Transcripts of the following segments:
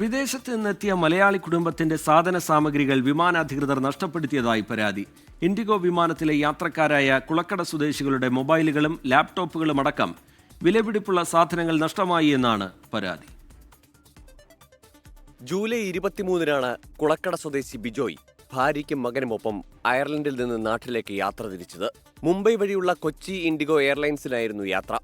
വിദേശത്ത് നിന്നെത്തിയ മലയാളി കുടുംബത്തിന്റെ സാധന സാമഗ്രികൾ വിമാനാധികൃതർ നഷ്ടപ്പെടുത്തിയതായി പരാതി. ഇൻഡിഗോ വിമാനത്തിലെ യാത്രക്കാരായ കുളക്കട സ്വദേശികളുടെ മൊബൈലുകളും ലാപ്ടോപ്പുകളും അടക്കം വിലപിടിപ്പുള്ള സാധനങ്ങൾ നഷ്ടമായി എന്നാണ് പരാതി. ജൂലൈ 23-നാണ് കുളക്കട സ്വദേശി ബിജോയ് ഭാര്യയ്ക്കും മകനുമൊപ്പം അയർലൻഡിൽ നിന്ന് നാട്ടിലേക്ക് യാത്ര തിരിച്ചത്. മുംബൈ വഴിയുള്ള കൊച്ചി ഇൻഡിഗോ എയർലൈൻസിലായിരുന്നു യാത്ര.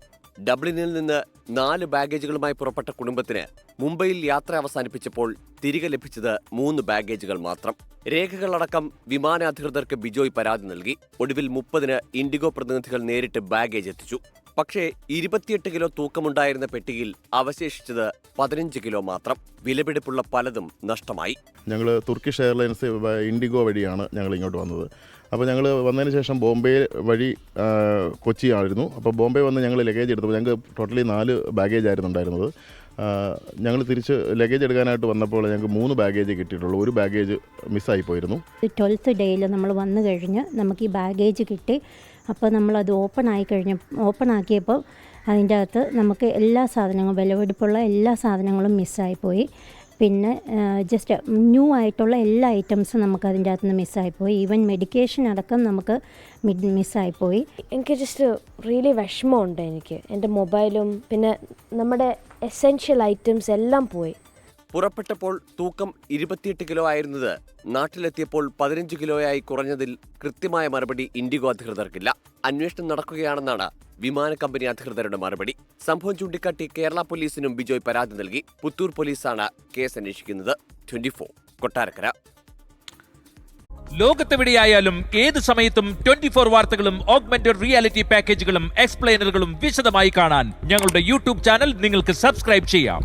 ഡബ്ലിനിൽ നിന്ന് 4 ബാഗേജുകളുമായി പുറപ്പെട്ട കുടുംബത്തിന് മുംബൈയിൽ യാത്ര അവസാനിപ്പിച്ചപ്പോൾ തിരികെ ലഭിച്ചത് 3 ബാഗേജുകൾ മാത്രം. രേഖകളടക്കം വിമാനാധികൃതർക്ക് ബിജോയ് പരാതി നൽകി. ഒടുവിൽ 30-ന് ഇൻഡിഗോ പ്രതിനിധികൾ നേരിട്ട് ബാഗേജ് എത്തിച്ചു. പക്ഷേ 28 കിലോ തൂക്കമുണ്ടായിരുന്ന പെട്ടിയിൽ അവശേഷിച്ചത് 15 കിലോ മാത്രം. വിലപിടിപ്പുള്ള പലതും നഷ്ടമായി. ഞങ്ങൾ തുർക്കിഷ് എയർലൈൻസ് ഇൻഡിഗോ വഴിയാണ് ഞങ്ങൾ ഇങ്ങോട്ട് വന്നത്. അപ്പോൾ ഞങ്ങൾ വന്നതിന് ശേഷം ബോംബെ വഴി കൊച്ചി ആയിരുന്നു. അപ്പോൾ ബോംബെ വന്ന് ഞങ്ങൾ ലഗേജ് എടുത്തപ്പോൾ ഞങ്ങൾക്ക് ടോട്ടലി 4 ബാഗേജ് ആയിരുന്നു ഉണ്ടായിരുന്നത്. ഞങ്ങൾ തിരിച്ച് ലഗേജ് എടുക്കാനായിട്ട് വന്നപ്പോൾ ഞങ്ങൾക്ക് 3 ബാഗേജ് കിട്ടിയിട്ടുള്ളൂ. ഒരു ബാഗേജ് മിസ്സായി പോയിരുന്നു. 12th ഡേയിൽ നമ്മൾ വന്നു കഴിഞ്ഞ് നമുക്ക് ഈ ബാഗേജ് കിട്ടി. അപ്പോൾ നമ്മളത് ഓപ്പൺ ആക്കിയപ്പോൾ അതിൻ്റെ അകത്ത് നമുക്ക് എല്ലാ സാധനങ്ങളും വിലപിടിപ്പുള്ള എല്ലാ സാധനങ്ങളും മിസ്സായിപ്പോയി. പിന്നെ ജസ്റ്റ് ന്യൂ ആയിട്ടുള്ള എല്ലാ ഐറ്റംസും നമുക്ക് അതിൻ്റെ അകത്ത് നിന്ന് മിസ്സായിപ്പോയി. ഈവൻ മെഡിക്കേഷൻ അടക്കം നമുക്ക് മിസ്സായിപ്പോയി. എനിക്ക് ജസ്റ്റ് റിയലി വിഷമമുണ്ട്. എൻ്റെ മൊബൈലും പിന്നെ നമ്മുടെ എസെൻഷ്യൽ ഐറ്റംസ് എല്ലാം പോയി. പുറപ്പെട്ടപ്പോൾ തൂക്കം 28 കിലോ ആയിരുന്നത് നാട്ടിലെത്തിയപ്പോൾ 15 കിലോയായി കുറഞ്ഞതിൽ കൃത്യമായ മറുപടി ഇൻഡിഗോ അധികൃതർക്കില്ല. അന്വേഷണം നടക്കുകയാണെന്നാണ് വിമാന കമ്പനി അധികൃതരുടെ മറുപടി. സംഭവം ചൂണ്ടിക്കാട്ടി കേരള പോലീസിനും ബിജോയ് പരാതി നൽകി. പുത്തൂർ പോലീസാണ് കേസ് അന്വേഷിക്കുന്നത്. 24 കൊട്ടാരക്കര. ലോകത്തെവിടെയായാലും ഏത് സമയത്തും 24 വാർത്തകളും ഓഗ്മെന്റഡ് റിയാലിറ്റി പാക്കേജുകളും എക്സ്പ്ലെയിനറുകളും വിശദമായി കാണാൻ ഞങ്ങളുടെ യൂട്യൂബ് ചാനൽ നിങ്ങൾക്ക് സബ്സ്ക്രൈബ് ചെയ്യാം.